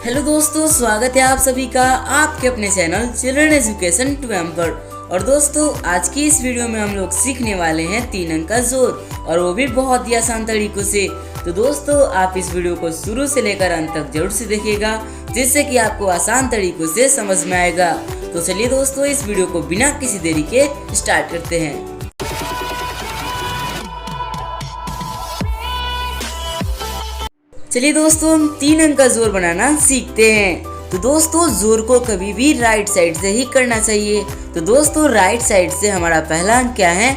Hello दोस्तों, स्वागत है आप सभी का आपके अपने चैनल चिल्ड्रन एजुकेशन 2M पर। और दोस्तों, आज की इस वीडियो में हम लोग सीखने वाले हैं 3 अंक का जोर, और वो भी बहुत ही आसान तरीकों से। तो दोस्तों, आप इस वीडियो को शुरू से लेकर अंत तक जरूर से देखिएगा, जिससे कि आपको आसान तरीकों से समझ में आएगा। तो चलिए दोस्तों, इस वीडियो को बिना किसी देरी के स्टार्ट करते हैं। चलिए दोस्तों, हम 3 अंक का जोर बनाना सीखते हैं। तो दोस्तों, जोर को कभी भी राइट साइड से ही करना चाहिए। तो दोस्तों, राइट साइड से हमारा पहला अंक क्या है?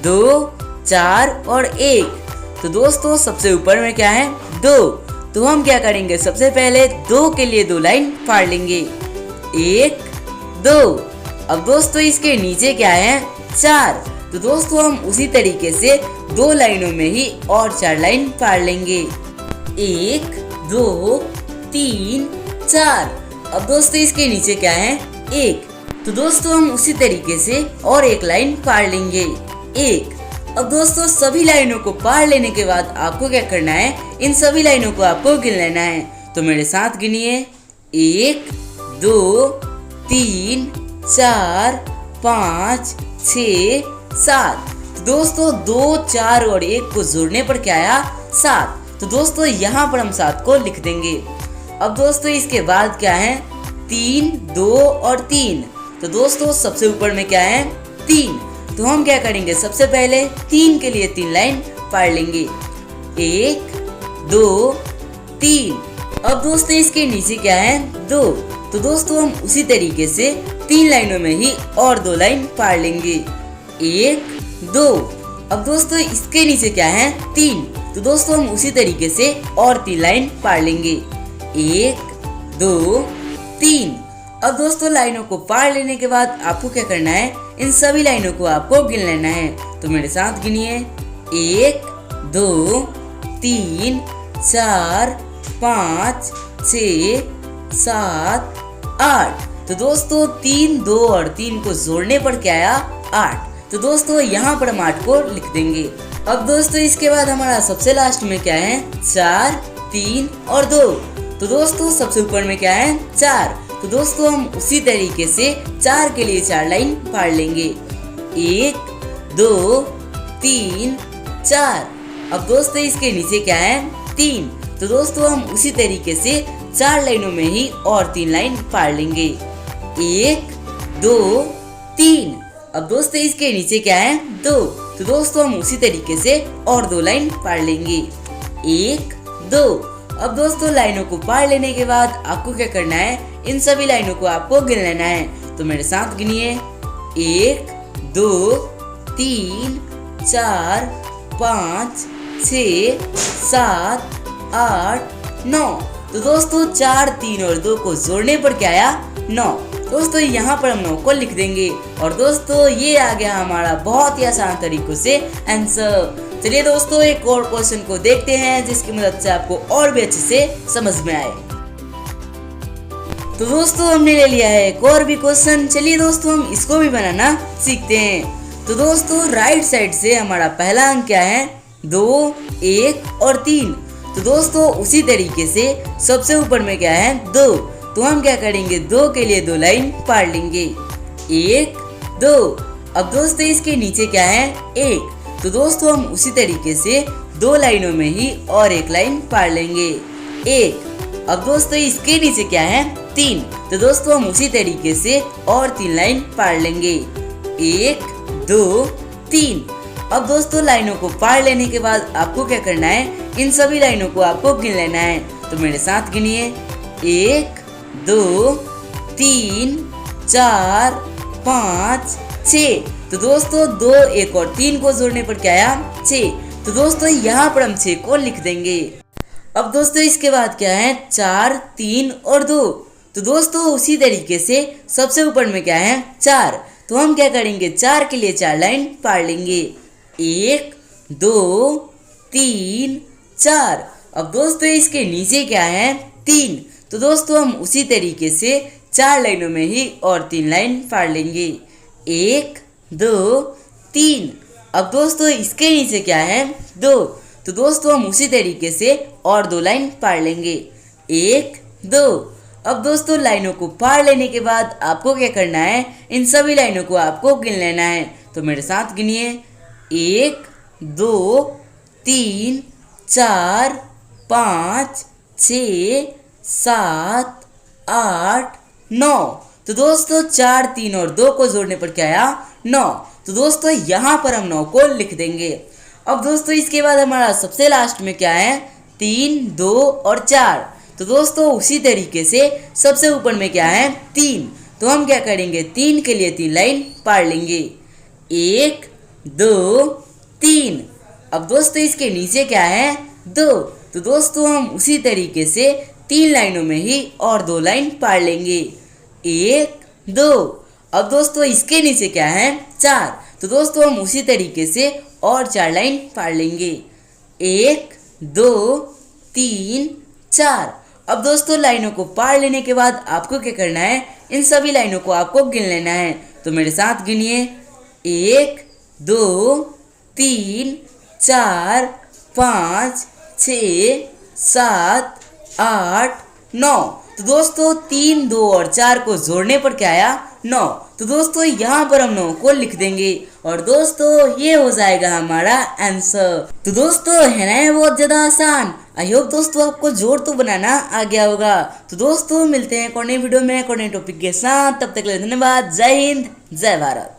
2, 4 और 1। तो दोस्तों, सबसे ऊपर में क्या है? 2। तो हम क्या करेंगे? सबसे पहले 2 के लिए 2 लाइन फाड़ लेंगे। 1, 2। अब दोस्तों, इसके नीचे क्या है? 4। तो दोस्तों, हम उसी तरीके से 2 लाइनों में ही और 4 लाइन फाड़ लेंगे। 1, 2, 3, 4। अब दोस्तों, इसके नीचे क्या है? 1। तो दोस्तों, हम उसी तरीके से और एक लाइन फाड़ लेंगे। 1। अब दोस्तों, सभी लाइनों को फाड़ लेने के बाद आपको क्या करना है? इन सभी लाइनों को आपको गिन लेना है। तो मेरे साथ गिनिए। 1, 2, 3, 4, 5, 6, 7। तो दोस्तों, 2, 4 और 1 को जोड़ने पर क्या आया? 7। तो दोस्तों, यहाँ पर हम 7 को लिख देंगे। अब दोस्तों, इसके बाद क्या है? 3, 2 और 3। तो दोस्तों, सबसे ऊपर में क्या है? 3। तो हम क्या करेंगे? सबसे पहले 3 के लिए 3 लाइन फाड़ लेंगे। 1, 2, 3। अब दोस्तों, इसके नीचे क्या है? 2। तो दोस्तों, हम उसी तरीके से 3 लाइनों में ही और 2 लाइन फाड़ लेंगे। 1, 2। अब दोस्तों, इसके नीचे क्या है? 3। तो दोस्तों, हम उसी तरीके से और 3 लाइन फाड़ लेंगे। 1, 2, 3। अब दोस्तों, लाइनों को फाड़ लेने के बाद आपको क्या करना है? इन सभी लाइनों को आपको गिन लेना है। तो मेरे साथ गिनिए। 1, 2, 3, 4, 5, 6, 7, 8। तो दोस्तों, 3, 2 और 3 को जोड़ने पर क्या आया? 8। तो दोस्तों, यहाँ पर हम 8 को लिख देंगे। अब दोस्तों, इसके बाद हमारा सबसे लास्ट में क्या है? 4, 3 और 2। तो दोस्तों, सबसे ऊपर में क्या है? 4। तो दोस्तों, हम उसी तरीके से 4 के लिए 4 लाइन फाड़ लेंगे। 1, 2, 3, 4। अब दोस्तों, इसके नीचे क्या है? 3। तो दोस्तों, हम उसी तरीके से 4 लाइनों में ही और 3 लाइन फाड़ लेंगे। 1, 2, 3। अब दोस्तों, इसके नीचे क्या है? 2। तो दोस्तों, हम उसी तरीके से और 2 लाइन फाड़ लेंगे। 1, 2। अब दोस्तों, लाइनों को फाड़ लेने के बाद आपको क्या करना है? इन सभी लाइनों को आपको गिन लेना है। तो मेरे साथ गिनिए। 1, 2, 3, 4, 5, 6, 7, 8, 9। तो दोस्तों, 4, 3 और 2 को जोड़ने पर क्या आया? 9। दोस्तों, यहाँ पर हम 9 को लिख देंगे। और दोस्तों, ये आ गया हमारा बहुत ही आसान तरीकों से आंसर। चलिए दोस्तों, एक और क्वेश्चन को देखते हैं, जिसकी मदद से आपको और भी अच्छे से समझ में आए। तो दोस्तों, हमने ले लिया है एक और भी क्वेश्चन। चलिए दोस्तों, हम इसको भी बनाना सीखते हैं। तो दोस्तों, राइट साइड से हमारा पहला अंक क्या है? 2, 1 और 3। तो दोस्तों, उसी तरीके से सबसे ऊपर में क्या है? 2। तो हम क्या करेंगे? 2 के लिए 2 लाइन फाड़ लेंगे। 1, 2। अब दोस्तों, इसके नीचे क्या है? 1। तो दोस्तों, हम उसी तरीके से 2 लाइनों में ही और एक लाइन फाड़ लेंगे। 1। अब दोस्तों, इसके नीचे क्या है? 3। तो दोस्तों, हम उसी तरीके से और 3 लाइन फाड़ लेंगे। 1, 2, 3। अब दोस्तों, लाइनों को फाड़ लेने के बाद आपको क्या करना है? इन सभी लाइनों को आपको गिन लेना है। तो मेरे साथ गिनिए। 1, 2, 3, 4, 5, 6। तो दोस्तों, 2, 1 और 3 को जोड़ने पर क्या आया? 6। तो दोस्तों, यहाँ पर हम 6 को लिख देंगे। अब दोस्तों, इसके बाद क्या है? 4, 3 और 2। तो दोस्तों, उसी तरीके से सबसे ऊपर में क्या है? 4। तो हम क्या करेंगे? 4 के लिए 4 लाइन फाड़ लेंगे। 1, 2, 3, 4। अब दोस्तों, इसके नीचे क्या है? 3। तो दोस्तों, हम उसी तरीके से 4 लाइनों में ही और 3 लाइन फाड़ लेंगे। 1, 2, 3। अब दोस्तों, इसके नीचे क्या है? 2। तो दोस्तों, हम उसी तरीके से और 2 लाइन फाड़ लेंगे। 1, 2। अब दोस्तों लाइनों को पढ़ लेने के बाद आपको क्या करना है, इन सभी लाइनों को आपको गिन लेना है। तो मेरे साथ गिनिए, 1 2 3 4 5 6 7 8 9। तो दोस्तों 4 3 और 2 को जोड़ने पर क्या आया, 9। तो दोस्तों यहाँ पर हम 9 को लिख देंगे। अब दोस्तों इसके बाद हमारा सबसे लास्ट में क्या है, 3 2 और 4। तो दोस्तों उसी तरीके से सबसे ऊपर में क्या है, 3। तो हम क्या करेंगे, 3 के लिए 3 लाइन पढ़ लेंगे, 1 2 3। अब दोस्तों इसके नीचे क्या है, 2। तो दोस्तों हम उसी तरीके से 3 लाइनों में ही और 2 लाइन पढ़ लेंगे, 1 2। अब दोस्तों इसके नीचे क्या है, 4। तो दोस्तों हम उसी तरीके से और 4 लाइन पढ़ लेंगे, 1 2 3 4। अब दोस्तों लाइनों को पढ़ लेने के बाद आपको क्या करना है, इन सभी लाइनों को आपको गिन लेना है। तो मेरे साथ गिनिए, 1 2 3 4 5 6 7 8 9। तो दोस्तों 3 2 और 4 को जोड़ने पर क्या आया, 9। तो दोस्तों यहाँ पर हम 9 को लिख देंगे और दोस्तों ये हो जाएगा हमारा आंसर। तो दोस्तों है ना ये बहुत ज्यादा आसान। आई होप दोस्तों आपको जोड़ तो बनाना आ गया होगा। तो दोस्तों मिलते हैं एक और नई वीडियो में एक और नए टॉपिक के साथ। तब तक के लिए धन्यवाद। जय हिंद, जय भारत।